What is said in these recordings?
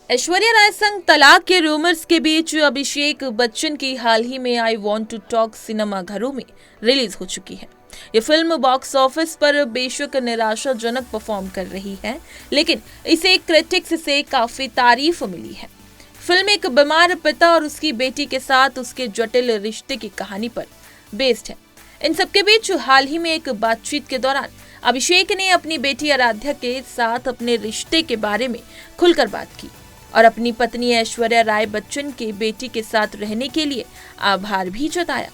ऐश्वर्या राय संग तलाक के रूमर्स के बीच अभिषेक बच्चन की हाल ही में I want to talk cinema घरों में रिलीज हो चुकी है। ये फिल्म बॉक्स ऑफिस पर बेशक निराशाजनक परफॉर्म कर रही है, लेकिन इसे क्रिटिक्स से काफी तारीफ मिली है। फिल्म एक बीमार पिता और उसकी बेटी के साथ उसके जटिल रिश्ते की कहानी पर बेस्ड है। इन सबके बीच हाल ही में एक बातचीत के दौरान अभिषेक ने अपनी बेटी आराध्या के साथ अपने रिश्ते के बारे में खुलकर बात की और अपनी पत्नी ऐश्वर्या राय बच्चन के बेटी के साथ रहने के लिए आभार भी जताया।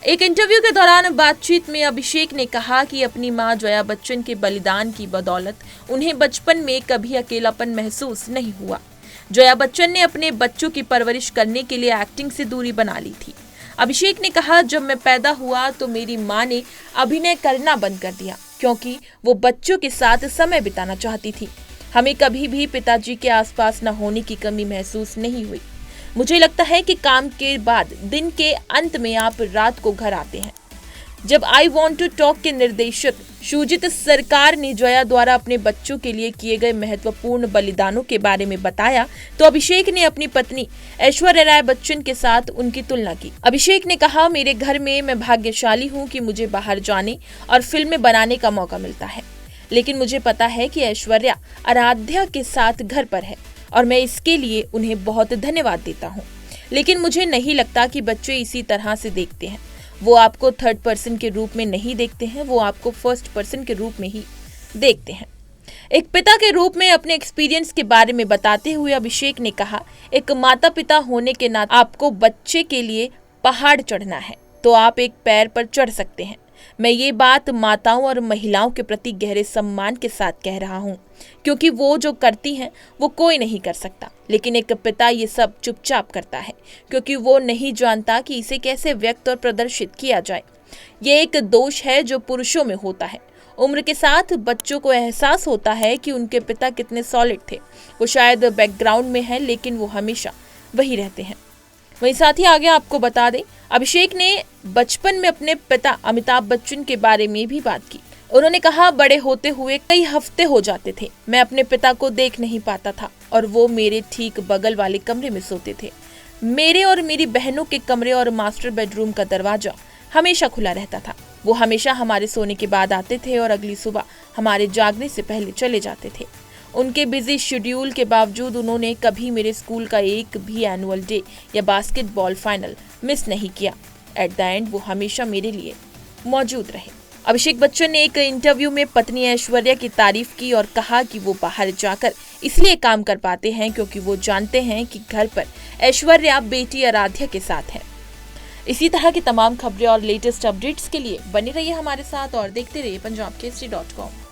एक इंटरव्यू के दौरान बातचीत में अभिषेक ने कहा कि अपनी मां जया बच्चन के बलिदान की बदौलत उन्हें बचपन में कभी अकेलापन महसूस नहीं हुआ। जया बच्चन ने अपने बच्चों की परवरिश करने के लिए एक्टिंग से दूरी बना ली थी। अभिषेक ने कहा, जब मैं पैदा हुआ तो मेरी मां ने अभिनय करना बंद कर दिया क्योंकि वो बच्चों के साथ समय बिताना चाहती थी। हमें कभी भी पिताजी के आसपास न होने की कमी महसूस नहीं हुई। मुझे लगता है कि काम के बाद दिन के अंत में आप रात को घर आते हैं। जब आई वॉन्ट टू टॉक के निर्देशक शुजित सरकार ने जया द्वारा अपने बच्चों के लिए किए गए महत्वपूर्ण बलिदानों के बारे में बताया तो अभिषेक ने अपनी पत्नी ऐश्वर्या राय बच्चन के साथ उनकी तुलना की। अभिषेक ने कहा, मेरे घर में मैं भाग्यशाली हूँ कि मुझे बाहर जाने और फिल्में बनाने का मौका मिलता है, लेकिन मुझे पता है कि ऐश्वर्या आराध्या के साथ घर पर है और मैं इसके लिए उन्हें बहुत धन्यवाद देता हूँ। लेकिन मुझे नहीं लगता कि बच्चे इसी तरह से देखते हैं। वो आपको थर्ड पर्सन के रूप में नहीं देखते हैं, वो आपको फर्स्ट पर्सन के रूप में ही देखते हैं। एक पिता के रूप में अपने एक्सपीरियंस के बारे में बताते हुए अभिषेक ने कहा, एक माता पिता होने के नाते आपको बच्चे के लिए पहाड़ चढ़ना है तो आप एक पैर पर चढ़ सकते हैं। मैं ये बात माताओं और महिलाओं के प्रति गहरे सम्मान के साथ कह रहा हूँ, क्योंकि वो जो करती हैं वो कोई नहीं कर सकता, लेकिन एक पिता ये सब चुपचाप करता है क्योंकि वो नहीं जानता कि इसे कैसे व्यक्त और प्रदर्शित किया जाए। ये एक दोष है जो पुरुषों में होता है। उम्र के साथ बच्चों को एहसास होता है कि उनके पिता कितने सॉलिड थे। वो शायद बैकग्राउंड में है लेकिन वो हमेशा वही रहते हैं। वहीं साथ ही आगे आपको बता दें, अभिषेक ने बचपन में अपने पिता अमिताभ बच्चन के बारे में भी बात की। उन्होंने कहा, बड़े होते हुए कई हफ्ते हो जाते थे, मैं अपने पिता को देख नहीं पाता था और वो मेरे ठीक बगल वाले कमरे में सोते थे। मेरे और मेरी बहनों के कमरे और मास्टर बेडरूम का दरवाजा हमेशा खुला रहता था। वो हमेशा हमारे सोने के बाद आते थे और अगली सुबह हमारे जागने से पहले चले जाते थे। उनके बिजी शेड्यूल के बावजूद उन्होंने कभी मेरे स्कूल का एक भी एनुअल डे या बास्केटबॉल फाइनल मिस नहीं किया। एट द एंड वो हमेशा मेरे लिए मौजूद रहे। अभिषेक बच्चन ने एक इंटरव्यू में पत्नी ऐश्वर्या की तारीफ की और कहा कि वो बाहर जाकर इसलिए काम कर पाते हैं क्योंकि वो जानते हैं कि घर पर ऐश्वर्या बेटी आराध्या के साथ है। इसी तरह की तमाम खबरें और लेटेस्ट अपडेट्स के लिए बने रहिए हमारे साथ और देखते रहिए punjabkesari.com।